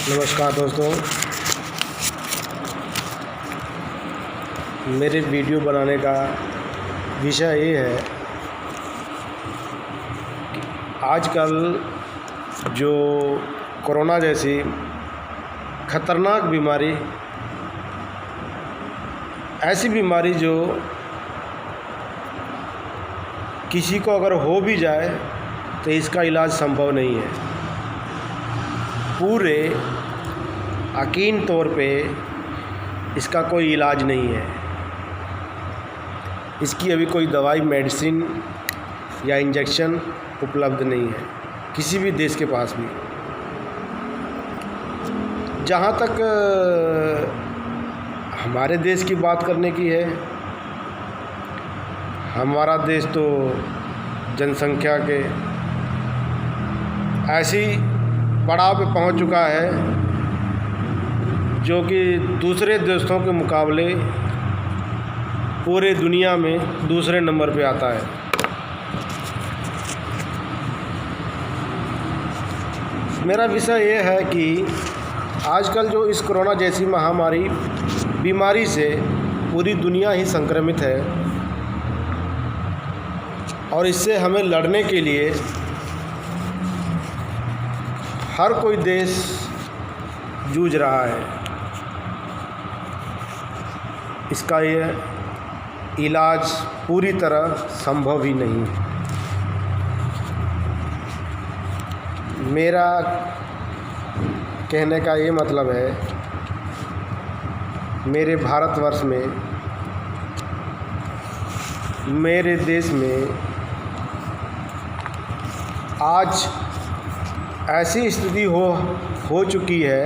नमस्कार दोस्तों, मेरे वीडियो बनाने का विषय ये है कि आजकल जो कोरोना जैसी खतरनाक बीमारी, ऐसी बीमारी जो किसी को अगर हो भी जाए तो इसका इलाज संभव नहीं है। पूरे यकीन तौर पे इसका कोई इलाज नहीं है। इसकी अभी कोई दवाई, मेडिसिन या इंजेक्शन उपलब्ध नहीं है किसी भी देश के पास भी। जहाँ तक हमारे देश की बात करने की है, हमारा देश तो जनसंख्या के ऐसी पड़ाव पे पहुंच चुका है जो कि दूसरे देशों के मुकाबले पूरे दुनिया में दूसरे नंबर पे आता है। मेरा विषय ये है कि आजकल जो इस कोरोना जैसी महामारी बीमारी से पूरी दुनिया ही संक्रमित है और इससे हमें लड़ने के लिए हर कोई देश जूझ रहा है। इसका ये इलाज पूरी तरह संभव ही नहीं है। मेरा कहने का ये मतलब है, मेरे भारतवर्ष में, मेरे देश में आज ऐसी स्थिति हो चुकी है,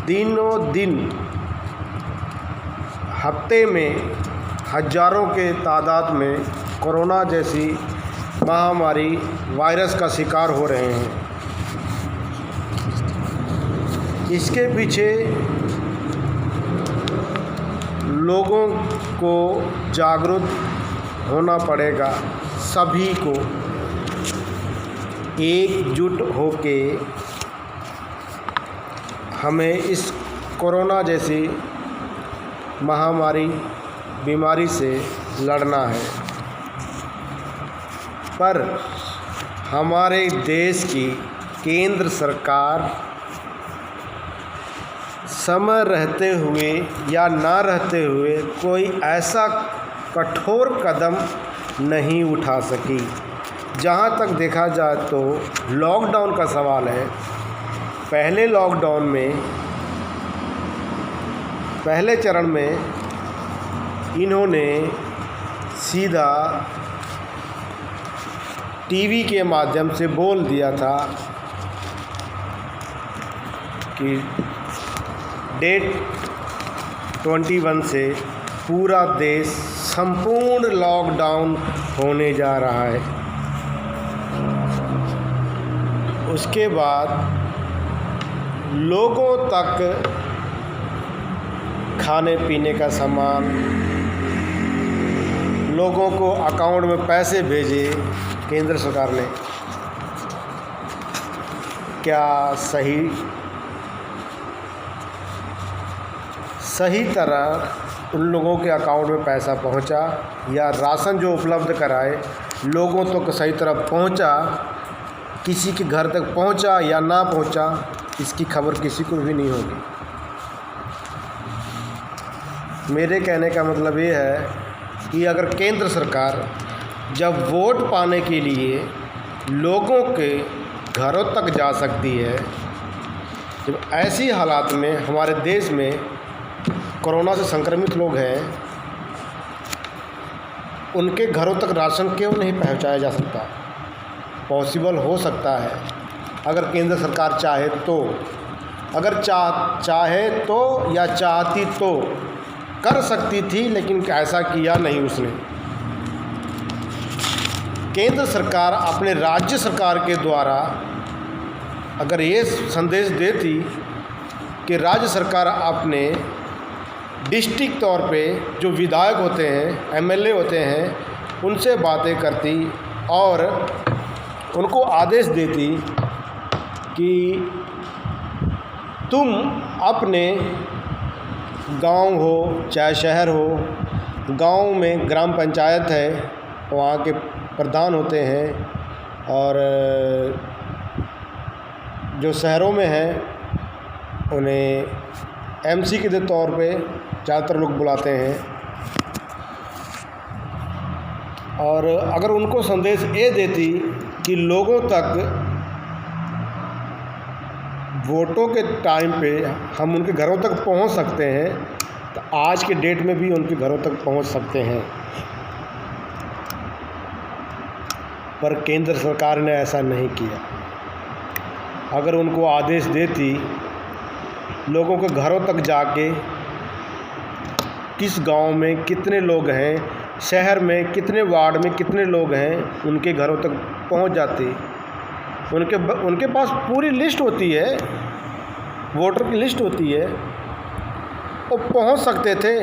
दिनों दिन हफ्ते में हज़ारों के तादाद में कोरोना जैसी महामारी वायरस का शिकार हो रहे हैं। इसके पीछे लोगों को जागरूक होना पड़ेगा। सभी को एकजुट होके हमें इस कोरोना जैसी महामारी बीमारी से लड़ना है। पर हमारे देश की केंद्र सरकार समय रहते हुए या ना रहते हुए कोई ऐसा कठोर कदम नहीं उठा सकी। जहाँ तक देखा जाए तो लॉकडाउन का सवाल है। पहले लॉकडाउन में, पहले चरण में इन्होंने सीधा टीवी के माध्यम से बोल दिया था कि डेट 21 से पूरा देश संपूर्ण लॉकडाउन होने जा रहा है। उसके बाद लोगों तक खाने पीने का सामान, लोगों को अकाउंट में पैसे भेजे केंद्र सरकार ने। क्या सही तरह उन लोगों के अकाउंट में पैसा पहुंचा, या राशन जो उपलब्ध कराए लोगों तक सही तरह पहुंचा, किसी के घर तक पहुंचा या ना पहुंचा, इसकी खबर किसी को भी नहीं होगी। मेरे कहने का मतलब ये है कि अगर केंद्र सरकार जब वोट पाने के लिए लोगों के घरों तक जा सकती है, जब ऐसी हालात में हमारे देश में कोरोना से संक्रमित लोग हैं, उनके घरों तक राशन क्यों नहीं पहुंचाया जा सकता? पॉसिबल हो सकता है अगर केंद्र सरकार चाहे तो। अगर चाहे तो या चाहती तो कर सकती थी, लेकिन ऐसा किया नहीं उसने। केंद्र सरकार अपने राज्य सरकार के द्वारा अगर ये संदेश देती कि राज्य सरकार अपने डिस्ट्रिक्ट तौर पे जो विधायक होते हैं, एमएलए होते हैं, उनसे बातें करती और उनको आदेश देती कि तुम अपने गांव हो चाहे शहर हो, गांव में ग्राम पंचायत है, वहाँ के प्रधान होते हैं, और जो शहरों में हैं उन्हें एमसी के तौर पे ज़्यादातर लोग बुलाते हैं। और अगर उनको संदेश ये देती कि लोगों तक वोटों के टाइम पे हम उनके घरों तक पहुंच सकते हैं, तो आज के डेट में भी उनके घरों तक पहुंच सकते हैं। पर केंद्र सरकार ने ऐसा नहीं किया। अगर उनको आदेश देती लोगों के घरों तक जाके किस गांव में कितने लोग हैं, शहर में कितने वार्ड में कितने लोग हैं, उनके घरों तक पहुंच जाती। उनके पास पूरी लिस्ट होती है, वोटर की लिस्ट होती है, वो पहुंच सकते थे।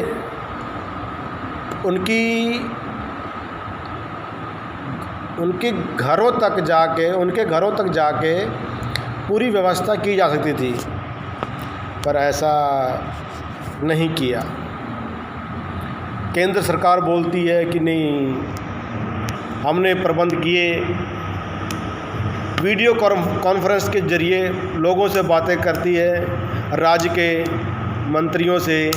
उनके घरों तक जाके पूरी व्यवस्था की जा सकती थी, पर ऐसा नहीं किया। केंद्र सरकार बोलती है कि नहीं, हमने प्रबंध किए, वीडियो कॉन्फ्रेंस के ज़रिए लोगों से बातें करती है, राज्य के मंत्रियों से,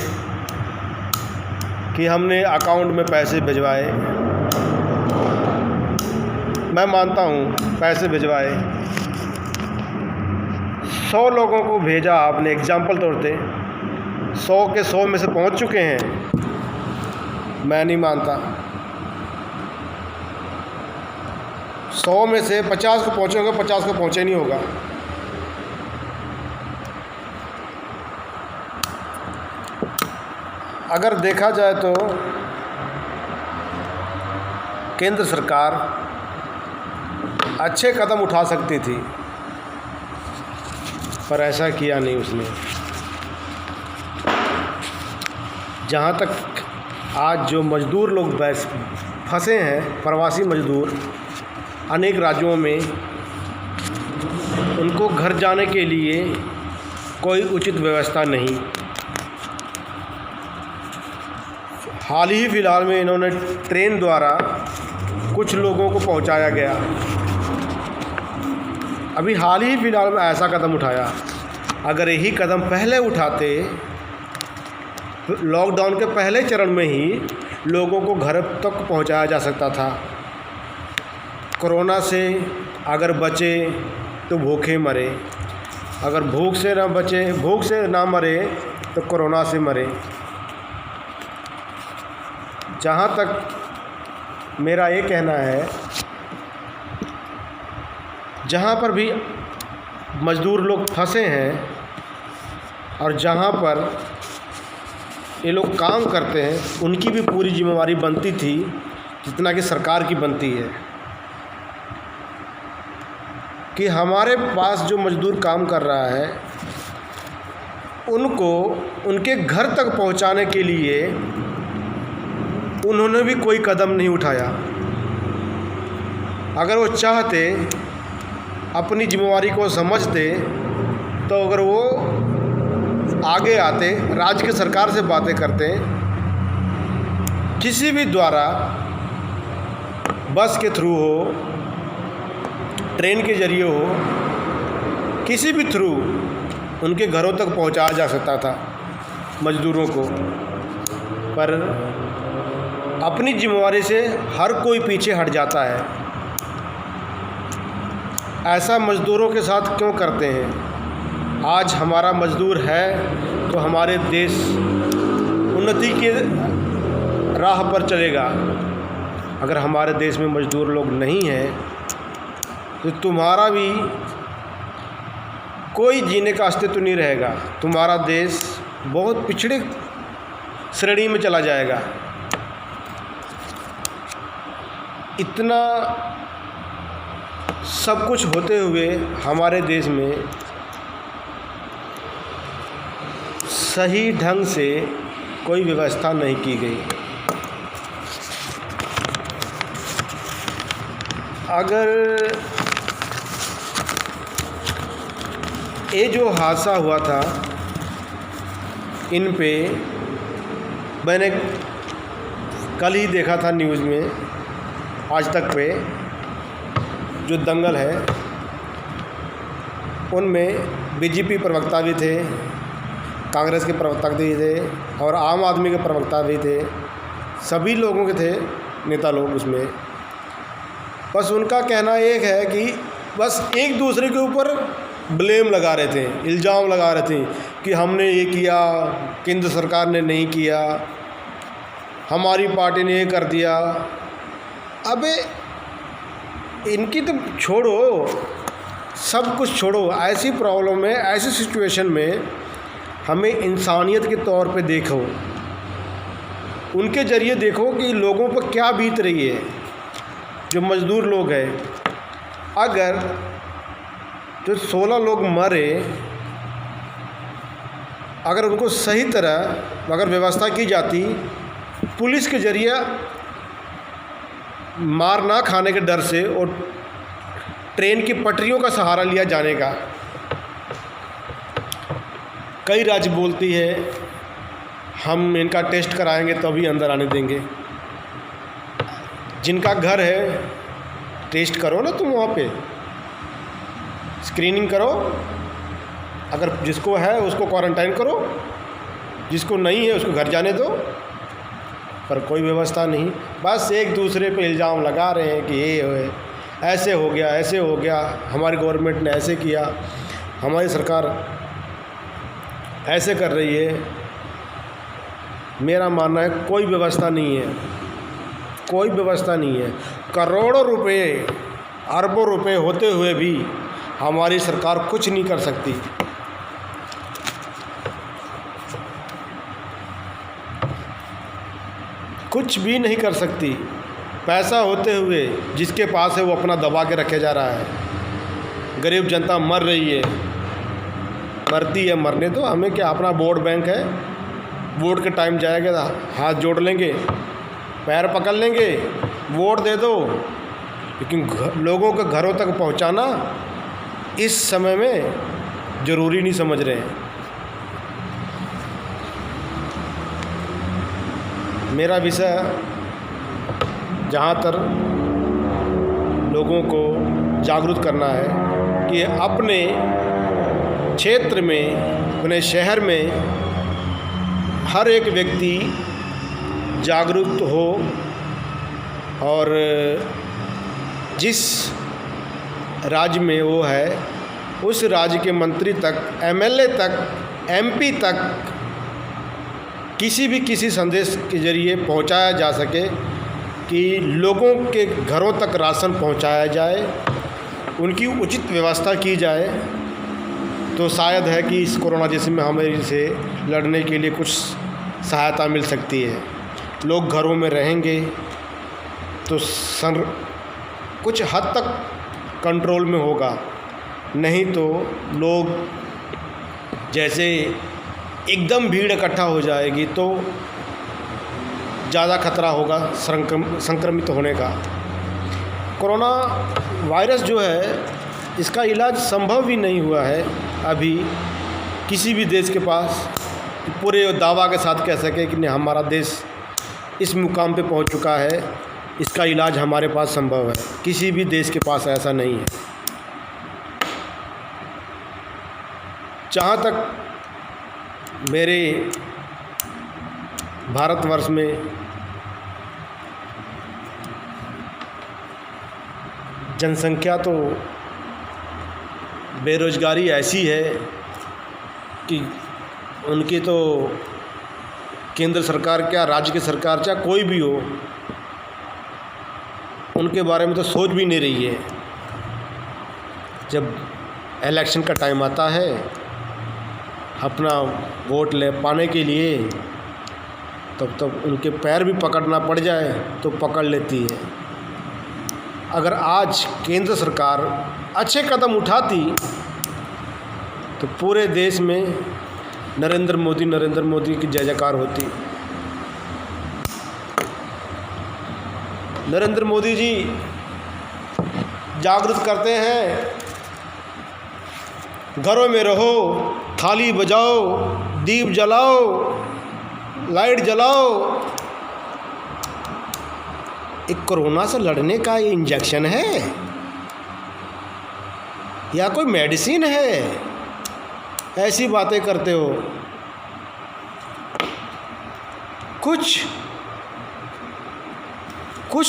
कि हमने अकाउंट में पैसे भिजवाए। मैं मानता हूँ पैसे भिजवाए, 100 लोगों को भेजा आपने एग्जाम्पल तौर पे, 100 के 100 में से पहुँच चुके हैं? मैं नहीं मानता। 100 में से 50 को पहुँचे होंगे, 50 को पहुँचे नहीं होगा। अगर देखा जाए तो केंद्र सरकार अच्छे कदम उठा सकती थी, पर ऐसा किया नहीं उसने। जहाँ तक आज जो मज़दूर लोग फंसे हैं, प्रवासी मज़दूर अनेक राज्यों में, उनको घर जाने के लिए कोई उचित व्यवस्था नहीं। हाल ही फ़िलहाल में इन्होंने ट्रेन द्वारा कुछ लोगों को पहुंचाया गया। अभी हाल ही फ़िलहाल में ऐसा कदम उठाया। अगर यही कदम पहले उठाते, लॉकडाउन के पहले चरण में ही लोगों को घर तक पहुंचाया जा सकता था। कोरोना से अगर बचे तो भूखे मरे, अगर भूख से ना मरे तो कोरोना से मरे। जहाँ तक मेरा ये कहना है, जहाँ पर भी मज़दूर लोग फंसे हैं और जहाँ पर ये लोग काम करते हैं, उनकी भी पूरी जिम्मेवारी बनती थी जितना कि सरकार की बनती है, कि हमारे पास जो मज़दूर काम कर रहा है उनको उनके घर तक पहुंचाने के लिए उन्होंने भी कोई कदम नहीं उठाया। अगर वो चाहते, अपनी जिम्मेवारी को समझते, तो अगर वो आगे आते, राज्य की सरकार से बातें करते, किसी भी द्वारा, बस के थ्रू हो, ट्रेन के ज़रिए हो, किसी भी थ्रू उनके घरों तक पहुंचाया जा सकता था मज़दूरों को। पर अपनी जिम्मेवारी से हर कोई पीछे हट जाता है। ऐसा मज़दूरों के साथ क्यों करते हैं? आज हमारा मज़दूर है तो हमारे देश उन्नति के राह पर चलेगा। अगर हमारे देश में मज़दूर लोग नहीं हैं तो तुम्हारा भी कोई जीने का अस्तित्व नहीं रहेगा। तुम्हारा देश बहुत पिछड़े श्रेणी में चला जाएगा। इतना सब कुछ होते हुए हमारे देश में सही ढंग से कोई व्यवस्था नहीं की गई। अगर ये जो हादसा हुआ था इन पे मैंने कल ही देखा था न्यूज़ में, आज तक पे जो दंगल है उनमें बीजेपी प्रवक्ता भी थे, कांग्रेस के प्रवक्ता भी थे और आम आदमी के प्रवक्ता भी थे, सभी लोगों के थे नेता लोग उसमें। बस उनका कहना एक है कि बस एक दूसरे के ऊपर ब्लेम लगा रहे थे, इल्ज़ाम लगा रहे थे कि हमने ये किया, केंद्र सरकार ने नहीं किया, हमारी पार्टी ने ये कर दिया। अबे इनकी तो छोड़ो, सब कुछ छोड़ो। ऐसी प्रॉब्लम में, ऐसी सिचुएशन में हमें इंसानियत के तौर पे देखो, उनके ज़रिए देखो कि लोगों पर क्या बीत रही है। जो मज़दूर लोग हैं, अगर जो 16 लोग मरे, अगर उनको सही तरह अगर व्यवस्था की जाती, पुलिस के ज़रिए मार ना खाने के डर से और ट्रेन की पटरियों का सहारा लिया जाने का। कई राज्य बोलती है हम इनका टेस्ट कराएंगे तभी अंदर आने देंगे। जिनका घर है टेस्ट करो ना, तुम वहाँ पे स्क्रीनिंग करो, अगर जिसको है उसको क्वारंटाइन करो, जिसको नहीं है उसको घर जाने दो। पर कोई व्यवस्था नहीं, बस एक दूसरे पे इल्ज़ाम लगा रहे हैं कि ये ऐसे हो गया, ऐसे हो गया, हमारी गवर्नमेंट ने ऐसे किया, हमारी सरकार ऐसे कर रही है। मेरा मानना है कोई व्यवस्था नहीं है, कोई व्यवस्था नहीं है। करोड़ों रुपए, अरबों रुपए होते हुए भी हमारी सरकार कुछ नहीं कर सकती। कुछ भी नहीं कर सकती। पैसा होते हुए जिसके पास है वो अपना दबा के रखे जा रहा है। गरीब जनता मर रही है, मरती है, मरने दो, हमें क्या, अपना वोट बैंक है, वोट के टाइम जाएगा हाथ जोड़ लेंगे, पैर पकड़ लेंगे, वोट दे दो। लेकिन लोगों के घरों तक पहुंचाना इस समय में ज़रूरी नहीं समझ रहे हैं। मेरा विषय जहाँ तक लोगों को जागरूक करना है कि अपने क्षेत्र में, अपने शहर में हर एक व्यक्ति जागरूक हो और जिस राज्य में वो है उस राज्य के मंत्री तक, एमएलए तक, एमपी तक किसी संदेश के ज़रिए पहुंचाया जा सके कि लोगों के घरों तक राशन पहुंचाया जाए, उनकी उचित व्यवस्था की जाए, तो शायद है कि इस कोरोना जैसे महामारी से लड़ने के लिए कुछ सहायता मिल सकती है। लोग घरों में रहेंगे तो कुछ हद तक कंट्रोल में होगा, नहीं तो लोग जैसे एकदम भीड़ इकट्ठा हो जाएगी तो ज़्यादा खतरा होगा संक्रमित होने का। कोरोना वायरस जो है इसका इलाज संभव भी नहीं हुआ है अभी किसी भी देश के पास, पूरे दावा के साथ कह सके कि नहीं हमारा देश इस मुकाम पे पहुंच चुका है, इसका इलाज हमारे पास संभव है। किसी भी देश के पास ऐसा नहीं है। जहाँ तक मेरे भारतवर्ष में जनसंख्या तो बेरोज़गारी ऐसी है कि उनकी तो केंद्र सरकार क्या, राज्य की सरकार चाहे कोई भी हो, उनके बारे में तो सोच भी नहीं रही है। जब इलेक्शन का टाइम आता है अपना वोट ले पाने के लिए, तब उनके पैर भी पकड़ना पड़ जाए तो पकड़ लेती है। अगर आज केंद्र सरकार अच्छे कदम उठाती तो पूरे देश में नरेंद्र मोदी की जय जयकार होती। नरेंद्र मोदी जी जागरूक करते हैं घरों में रहो, थाली बजाओ, दीप जलाओ, लाइट जलाओ। एक कोरोना से लड़ने का ये इंजेक्शन है या कोई मेडिसिन है? ऐसी बातें करते हो। कुछ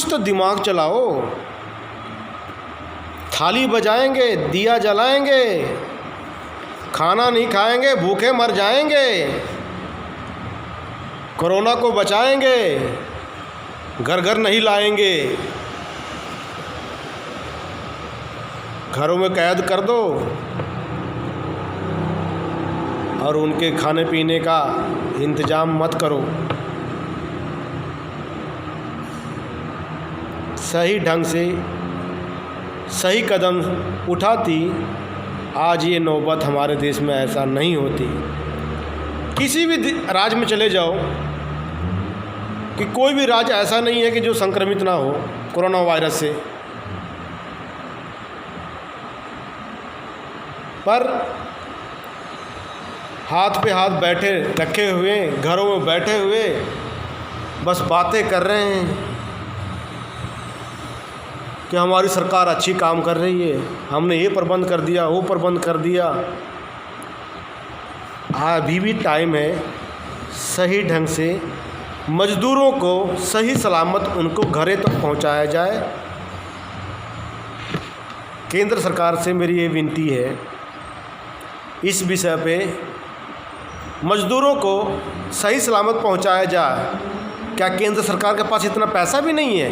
तो दिमाग चलाओ। थाली बजाएंगे, दिया जलाएंगे, खाना नहीं खाएंगे, भूखे मर जाएंगे। कोरोना को बचाएंगे, घर घर नहीं लाएंगे। घरों में कैद कर दो और उनके खाने पीने का इंतज़ाम मत करो। सही ढंग से सही कदम उठाती आज ये नौबत हमारे देश में ऐसा नहीं होती। किसी भी राज्य में चले जाओ कि कोई भी राज्य ऐसा नहीं है कि जो संक्रमित ना हो कोरोना वायरस से। पर हाथ पे हाथ बैठे रखे हुए, घरों में बैठे हुए बस बातें कर रहे हैं कि हमारी सरकार अच्छी काम कर रही है, हमने ये प्रबंध कर दिया, वो प्रबंध कर दिया। अभी भी टाइम है सही ढंग से मज़दूरों को सही सलामत उनको घरे तक पहुंचाया जाए। केंद्र सरकार से मेरी ये विनती है इस विषय पे मज़दूरों को सही सलामत पहुंचाया जाए। क्या केंद्र सरकार के पास इतना पैसा भी नहीं है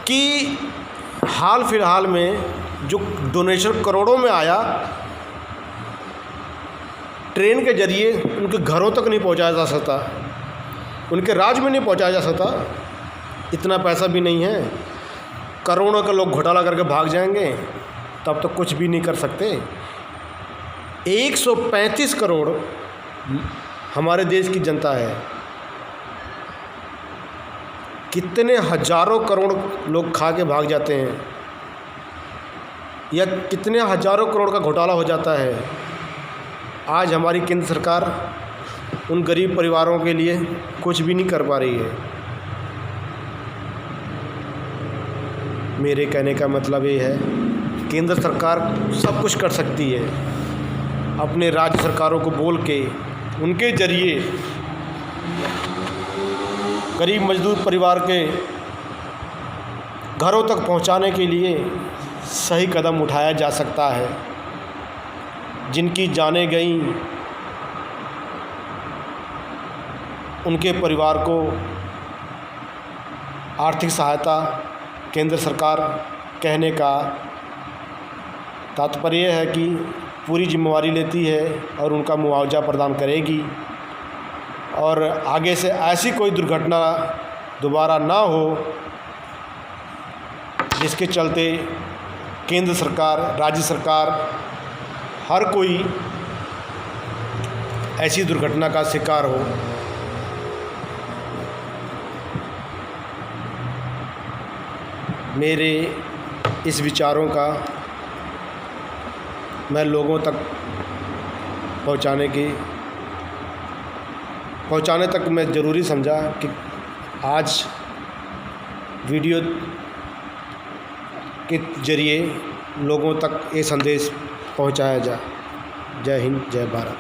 कि हाल फिलहाल में जो डोनेशन करोड़ों में आया ट्रेन के ज़रिए उनके घरों तक नहीं पहुंचाया जा सकता, उनके राज्य में नहीं पहुंचाया जा सकता? इतना पैसा भी नहीं है। करोड़ों के लोग घोटाला करके भाग जाएंगे, तब तो कुछ भी नहीं कर सकते। 135 करोड़ हमारे देश की जनता है। कितने हजारों करोड़ लोग खा के भाग जाते हैं या कितने हजारों करोड़ का घोटाला हो जाता है। आज हमारी केंद्र सरकार उन गरीब परिवारों के लिए कुछ भी नहीं कर पा रही है। मेरे कहने का मतलब ये है केंद्र सरकार सब कुछ कर सकती है। अपने राज्य सरकारों को बोल के उनके ज़रिए गरीब मजदूर परिवार के घरों तक पहुंचाने के लिए सही कदम उठाया जा सकता है। जिनकी जानें गई उनके परिवार को आर्थिक सहायता केंद्र सरकार कहने का तात्पर्य है कि पूरी जिम्मेवारी लेती है और उनका मुआवजा प्रदान करेगी और आगे से ऐसी कोई दुर्घटना दोबारा ना हो जिसके चलते केंद्र सरकार, राज्य सरकार हर कोई ऐसी दुर्घटना का शिकार हो। मेरे इस विचारों का मैं लोगों तक पहुंचाने तक मैं ज़रूरी समझा कि आज वीडियो के ज़रिए लोगों तक ये संदेश पहुंचाया जाए। जय हिंद, जय भारत।